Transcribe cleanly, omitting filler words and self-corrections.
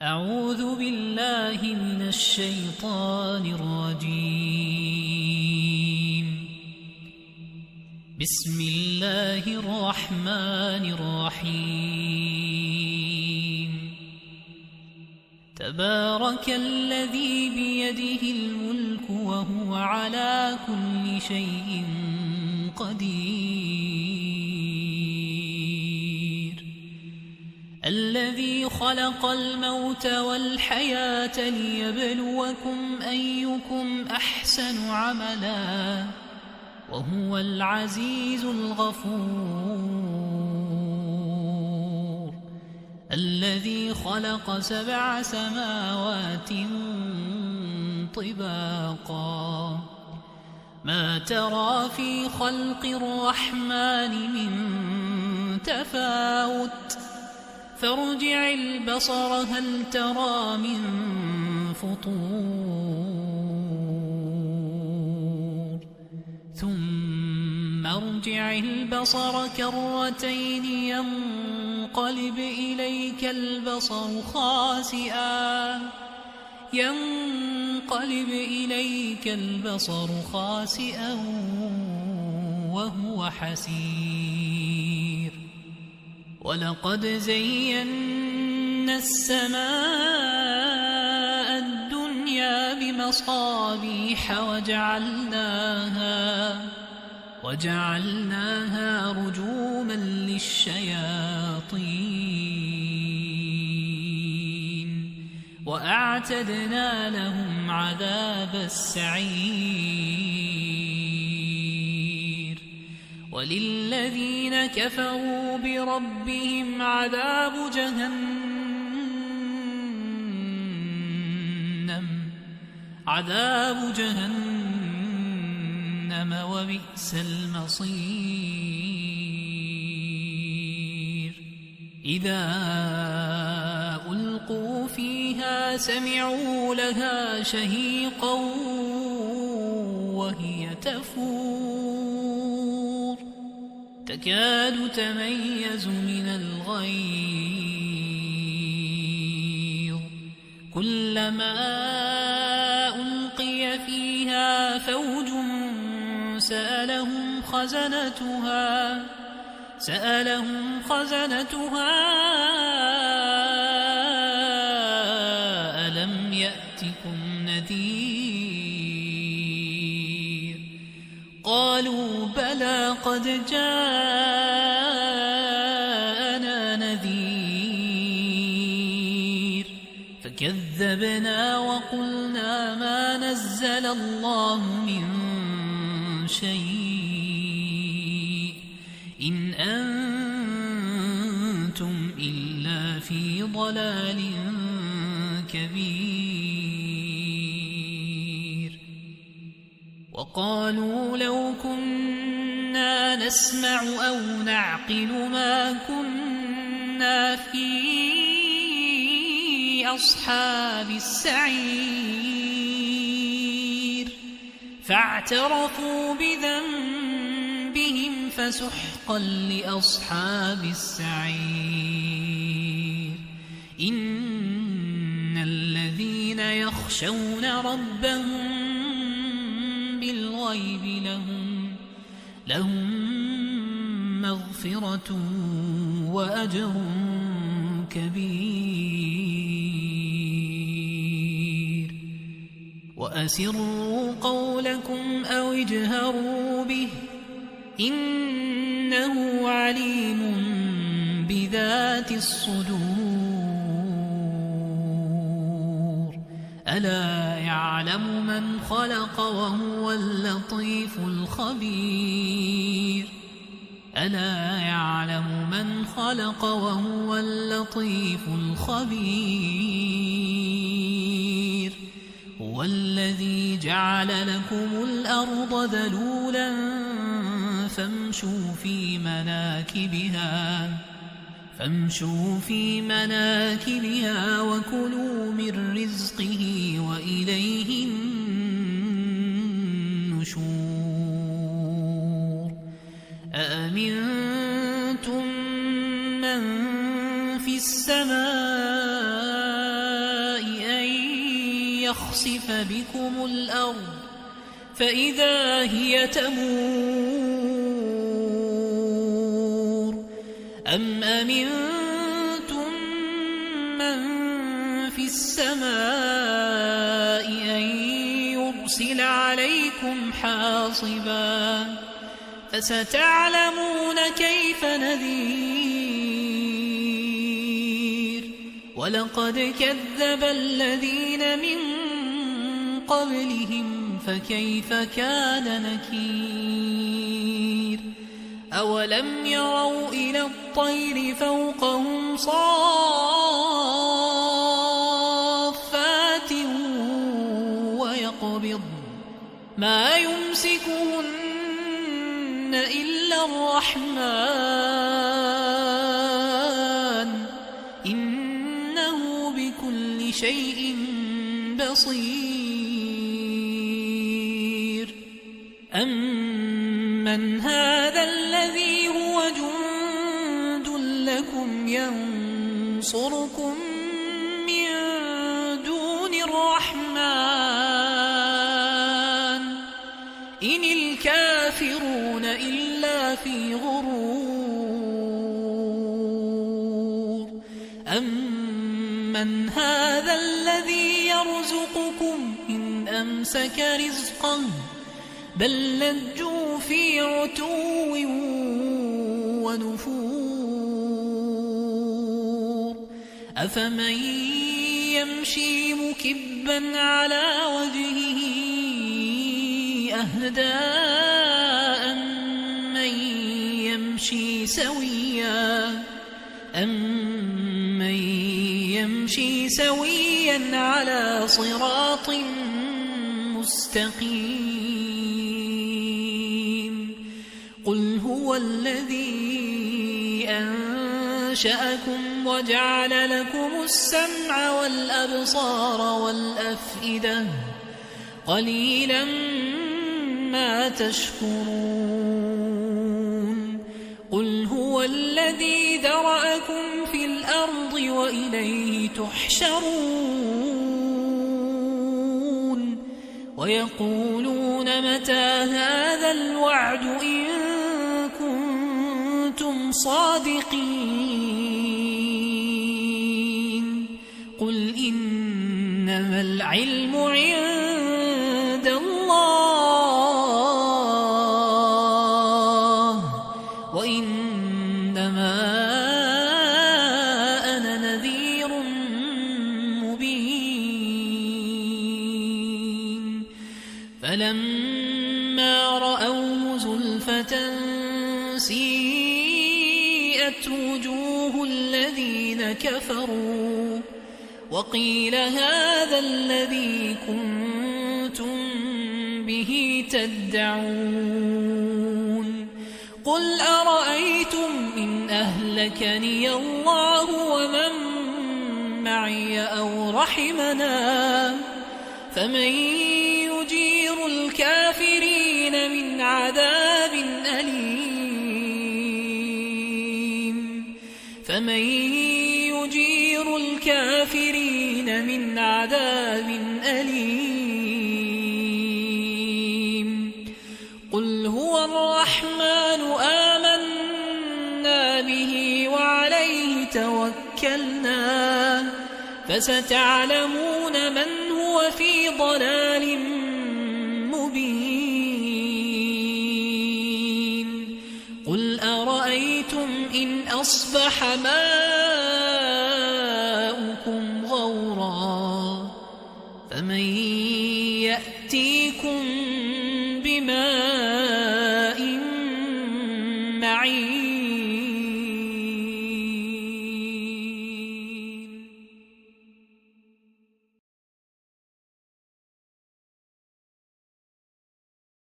أعوذ بالله من الشيطان الرجيم. بسم الله الرحمن الرحيم. تبارك الذي بيده الملك وهو على كل شيء قدير. الذي خلق الموت والحياة ليبلوكم أيكم أحسن عملا وهو العزيز الغفور. الذي خلق 7 سماوات طباقا ما ترى في خلق الرحمن من تفاوت فارجع البصر هل ترى من فطور ثم ارجع البصر كرتين ينقلب إليك البصر خاسئا وهو حسير. ولقد زينا السماء الدنيا بمصابيح وجعلناها رجوما للشياطين وأعتدنا لهم عذاب السعير. وللذين كفروا بربهم عذاب جهنم وبئس المصير. إذا ألقوا فيها سمعوا لها شهيقا وهي تفور تكاد تميز من الغيظ. كلما ألقي فيها فوج سألهم خزنتها ألم يأتكم نذير؟ قالوا بلى قد جاءنا نذير فكذبنا وقلنا ما نزل الله من شيء إن أنتم إلا في ضلال كبير. وقالوا لو كنا نسمع أو نعقل ما كنا في أصحاب السعير فاعترفوا بذنبهم فسحقا لأصحاب السعير. إن الذين يخشون ربهم بالغيب لهم مغفرة وأجر كبير. وأسروا قولكم أو اجهروا به إنه عليم بذات الصدور. ألا يعلم من خلق وهو اللطيف الخبير. ألا يعلم من خلق وهو اللطيف الخبير. هو الذي جعل لكم الأرض ذلولا فامشوا في مناكبها وكلوا من رزقه وإليه النشور. أأمنتم من في السماء يخسف بكم الأرض فإذا هي تمور أم أمنتم من في السماء أن يرسل عليكم حاصبا فستعلمون كيف نذير ولقد كذب الذين من قبلهم فكيف كان نكير أولم يروا إلى الطير فوقهم صافات ويقبض ما يمسكهن إلا الرحمن إنه بكل شيء بصير أمن هذا الذي هو جند لكم ينصركم من دون الرحمن إن الكافرون إلا في غرور أمن هذا الذي يرزقكم إن أمسك رزقه بل لجوا في عتو ونفور أفمن يمشي مكبا على وجهه أهدى أمن يمشي سويا على صراط مستقيم قل هو الذي أنشأكم وجعل لكم السمع والأبصار والأفئدة قليلا ما تشكرون قل هو الذي ذرأكم في الأرض وإليه تحشرون ويقولون متى هذا الوعد إن كنتم صادقين قل إنما العلم عند الله وإنما أنا نذير مبين فلما رأوه زلفة سيئت وجوه الذين كفروا وقيل هذا الذي كنتم به تدعون قل أرأيتم إن أهلكني الله ومن معي أو رحمنا فمن يجير الكافرين من عذاب أليم فمن يجير الكافرين من عذاب أليم قل هو الرحمن آمنا به وعليه توكلنا فستعلمون من هو في ضلال مبين قل أرأيتم إن أصبح ماؤكم غورا فمن يأتيكم بماء معين